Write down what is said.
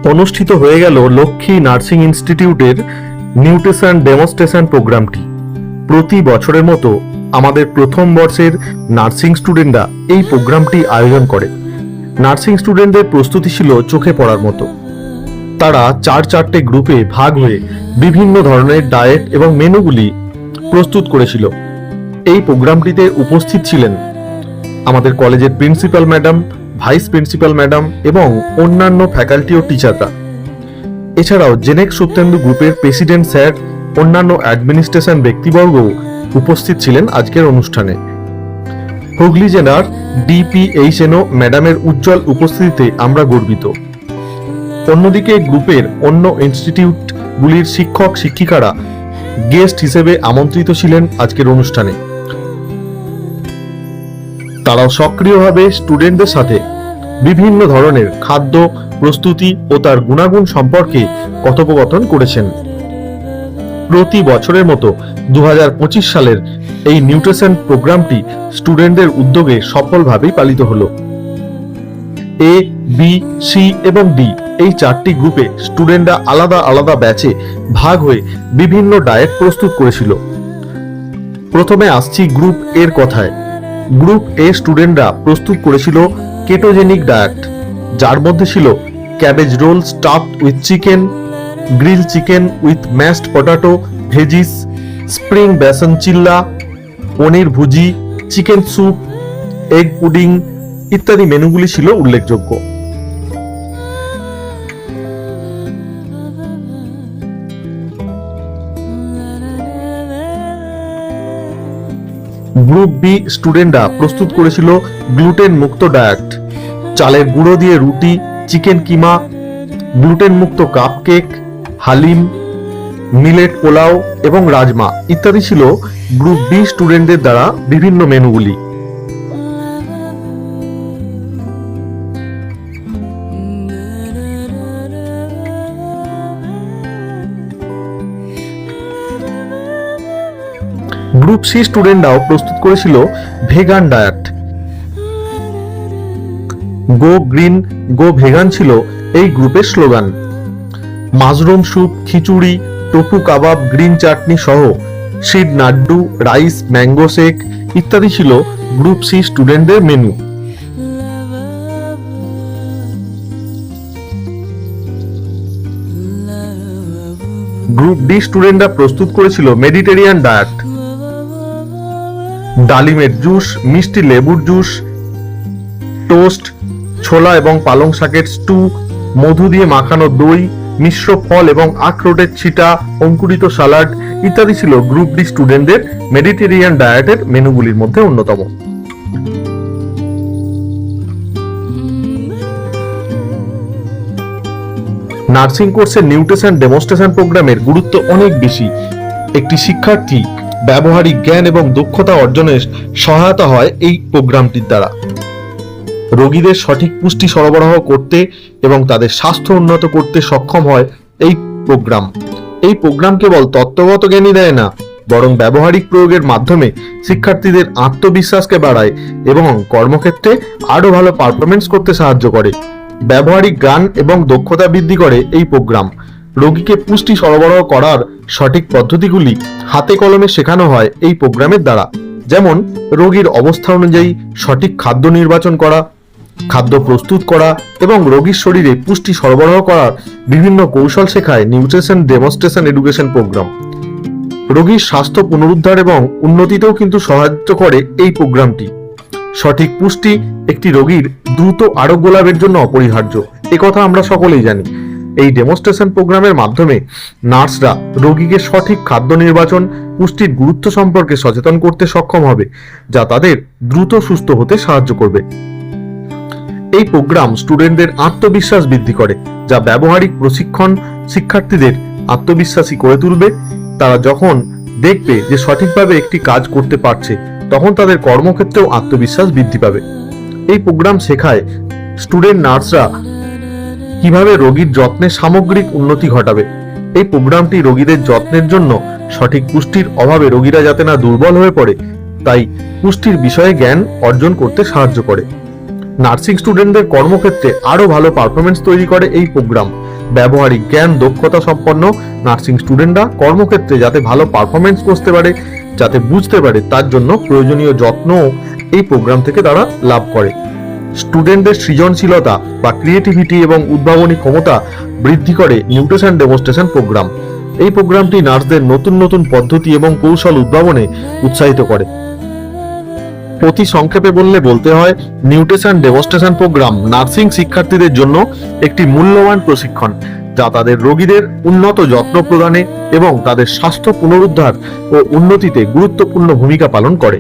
অনুষ্ঠিত হয়ে গেল লক্ষ্মী নার্সিং ইনস্টিটিউটের নিউট্রিশন ডেমনস্ট্রেশন প্রোগ্রামটি। প্রতি বছরের মতো আমাদের প্রথম বর্ষের নার্সিং স্টুডেন্টরা এই প্রোগ্রামটি আয়োজন করে। নার্সিং স্টুডেন্টদের প্রস্তুতি ছিল চোখে পড়ার মতো। তারা চারটে গ্রুপে ভাগ হয়ে বিভিন্ন ধরনের ডায়েট এবং মেনুগুলি প্রস্তুত করেছিল। এই প্রোগ্রামটিতে উপস্থিত ছিলেন আমাদের কলেজের principal madam, vice principal madam এবং অন্যান্য ফ্যাকাল্টি ও টিচাররা। এছাড়াও জেনেক সত্যেন্দু গ্রুপের প্রেসিডেন্ট স্যার, অন্যান্য অ্যাডমিনিস্ট্রেশন ব্যক্তিবর্গ উপস্থিত ছিলেন আজকের অনুষ্ঠানে। হুগলি জেলার ডিপিএইচএনও ম্যাডামের উজ্জ্বল উপস্থিতিতে আমরা গর্বিত। অন্যদিকে গ্রুপের অন্য ইনস্টিটিউটগুলির শিক্ষক শিক্ষিকারা গেস্ট হিসেবে আমন্ত্রিত ছিলেন আজকের অনুষ্ঠানে। তারাও সক্রিয়ভাবে স্টুডেন্টদের সাথে বিভিন্ন ধরনের খাদ্য প্রস্তুতি ও তার গুণাগুণ সম্পর্কে কথোপকথন করেছেন। প্রতি বছরের মতো 2025 সালের এই নিউট্রিশন প্রোগ্রামটি স্টুডেন্টদের উদ্যোগে সফলভাবেই পালিত হলো। এ, বি, সি এবং ডি এই চারটি গ্রুপে স্টুডেন্টরা আলাদা আলাদা ব্যাচে ভাগ হয়ে বিভিন্ন ডায়েট প্রস্তুত করেছিল। প্রথমে আসছি গ্রুপ এর কথায়। গ্রুপ এ স্টুডেন্টরা প্রস্তুত করেছিল কেটোজেনিক ডায়েট, যার মধ্যে ছিল cabbage roll stuffed with chicken, grill chicken with mashed potato, veggies, spring besan chilla, paneer bhuji, chicken soup, egg pudding ইত্যাদি মেনুগুলি ছিল উল্লেখযোগ্য। গ্রুপ বি স্টুডেন্টরা প্রস্তুত করেছিল গ্লুটেন মুক্ত ডায়েট, চালের গুঁড়ো দিয়ে রুটি, চিকেন কিমা, গ্লুটেন মুক্ত কাপকেক, হালিম, মিলেট পোলাও এবং রাজমা ইত্যাদি ছিল গ্রুপ বি স্টুডেন্টদের দ্বারা বিভিন্ন মেনুগুলি। গ্রুপ সি স্টুডেন্টরাও প্রস্তুত করেছিল ভেগান ডায়েট। গো গ্রিন গো ভেগান ছিল এই গ্রুপের স্লোগান। মাশরুম স্যুপ, খিচুড়ি, টোফু কাবাব, গ্রিন চাটনি সহ seed Naddu, rice, mango shake ইত্যাদি ছিল গ্রুপ সি স্টুডেন্টদের মেনু। গ্রুপ ডি স্টুডেন্টরা প্রস্তুত করেছিল মেডিটেরিয়ান ডায়েট। ডালিমের জুস, মিষ্টি লেবুর জুস, টোস্ট, ছোলা এবং পালং শাকের স্টু, মধু দিয়ে মাখানো দই, মিশ্র ফল এবং আখরোটের ছিটা, অঙ্কুরিত সালাড ইত্যাদি ছিল গ্রুপ ডি স্টুডেন্টদের মেডিটেরিয়ান ডায়েটের মেনুগুলির মধ্যে অন্যতম। নার্সিং কোর্সের নিউট্রিশন ডেমনস্ট্রেশন প্রোগ্রামের গুরুত্ব অনেক বেশি। একটি শিক্ষার্থী ব্যবহারিক জ্ঞান এবং দক্ষতা অর্জনের সহায়তা হয় এই প্রোগ্রামটির দ্বারা। রোগীদের সঠিক পুষ্টি সরবরাহ করতে এবং তাদের স্বাস্থ্য উন্নত করতে সক্ষম হয় এই প্রোগ্রাম। এই প্রোগ্রাম কেবল তত্ত্বগত জ্ঞানই দেয় না, বরং ব্যবহারিক প্রয়োগের মাধ্যমে শিক্ষার্থীদের আত্মবিশ্বাসকে বাড়ায় এবং কর্মক্ষেত্রে আরো ভালো পারফরমেন্স করতে সাহায্য করে। ব্যবহারিক জ্ঞান এবং দক্ষতা বৃদ্ধি করে এই প্রোগ্রাম। রোগীকে পুষ্টি সরবরাহ করার সঠিক পদ্ধতিগুলি হাতে কলমে শেখানো হয় এই প্রোগ্রামের দ্বারা। যেমন রোগীর অবস্থা অনুযায়ী সঠিক খাদ্য নির্বাচন করা, খাদ্য প্রস্তুত করা এবং রোগীর শরীরে পুষ্টি সরবরাহ করার বিভিন্ন কৌশল শেখায় নিউট্রিশন ডেমনস্ট্রেশন এডুকেশন প্রোগ্রাম। রোগীর স্বাস্থ্য পুনরুদ্ধার এবং উন্নতিতেও কিন্তু সাহায্য করে এই প্রোগ্রামটি। সঠিক পুষ্টি একটি রোগীর দ্রুত আরোগ্য লাভের জন্য অপরিহার্য, একথা আমরা সকলেই জানি। এই ডেমনস্ট্রেশন প্রোগ্রামের মাধ্যমে নার্সরা রোগীকে সঠিক খাদ্য নির্বাচন, পুষ্টির গুরুত্ব সম্পর্কে সচেতন করতে সক্ষম হবে, যা তাদের দ্রুত সুস্থ হতে সাহায্য করবে। এই প্রোগ্রাম স্টুডেন্টদের আত্মবিশ্বাস বৃদ্ধি করে, যা ব্যবহারিক প্রশিক্ষণ শিক্ষার্থীদের আত্মবিশ্বাসী করে তুলবে। তারা যখন দেখবে যে সঠিকভাবে একটি কাজ করতে পারছে, তখন তাদের কর্মক্ষেত্রেও আত্মবিশ্বাস বৃদ্ধি পাবে। এই প্রোগ্রাম শেখায় স্টুডেন্ট নার্সরা কিভাবে রোগীর যত্নে সামগ্রিক উন্নতি ঘটাবে। এই প্রোগ্রামটি রোগীদের যত্নের জন্য সঠিক পুষ্টির অভাবে রোগীরা যাতে না দুর্বল হয়ে পড়ে, তাই পুষ্টির বিষয়ে জ্ঞান অর্জন করতে সাহায্য করে। নার্সিং স্টুডেন্টদের কর্মক্ষেত্রে আরো ভালো পারফরমেন্স তৈরি করে এই প্রোগ্রাম। ব্যবহারিক জ্ঞান দক্ষতা সম্পন্ন নার্সিং স্টুডেন্টরা কর্মক্ষেত্রে যাতে ভালো পারফরমেন্স করতে পারে, যাতে বুঝতে পারে, তার জন্য প্রয়োজনীয় যত্ন এই প্রোগ্রাম থেকে তারা লাভ করে। স্টুডেন্টদের সৃজনশীলতা বা ক্রিয়েটিভিটি এবং উদ্ভাবনী ক্ষমতা বৃদ্ধি করে নিউট্রিশন ডেমনস্ট্রেশন প্রোগ্রাম। এই প্রোগ্রামটি নার্সদের নতুন নতুন পদ্ধতি এবং কৌশল উদ্ভাবনে উৎসাহিত করে। অতি সংক্ষেপে বলতে হয়, নিউট্রিশন ডেমনস্ট্রেশন প্রোগ্রাম নার্সিং শিক্ষার্থীদের জন্য একটি মূল্যবান প্রশিক্ষণ, যা তাদের রোগীদের উন্নত যত্ন প্রদানে এবং তাদের স্বাস্থ্য পুনরুদ্ধার ও উন্নতিতে গুরুত্বপূর্ণ ভূমিকা পালন করে।